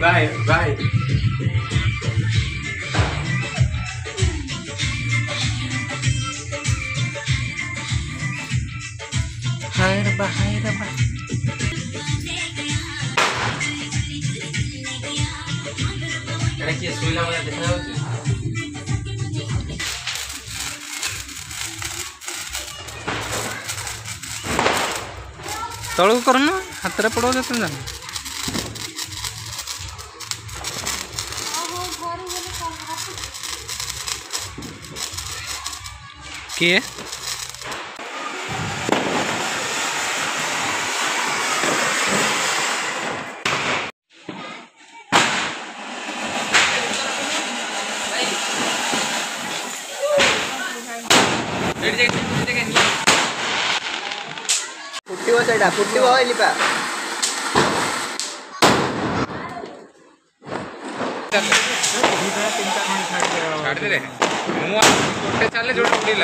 Bye bye. हाय रब्बा हाय रब्बा। एटा किए सोइला वाला देखा जाउची। तळू करना हाथ रे पड़ो जतन जान किए फुटिव सेटा फुटिव लिपा छाड़ दे रे मु गोटे चले जोड़ उड़ीला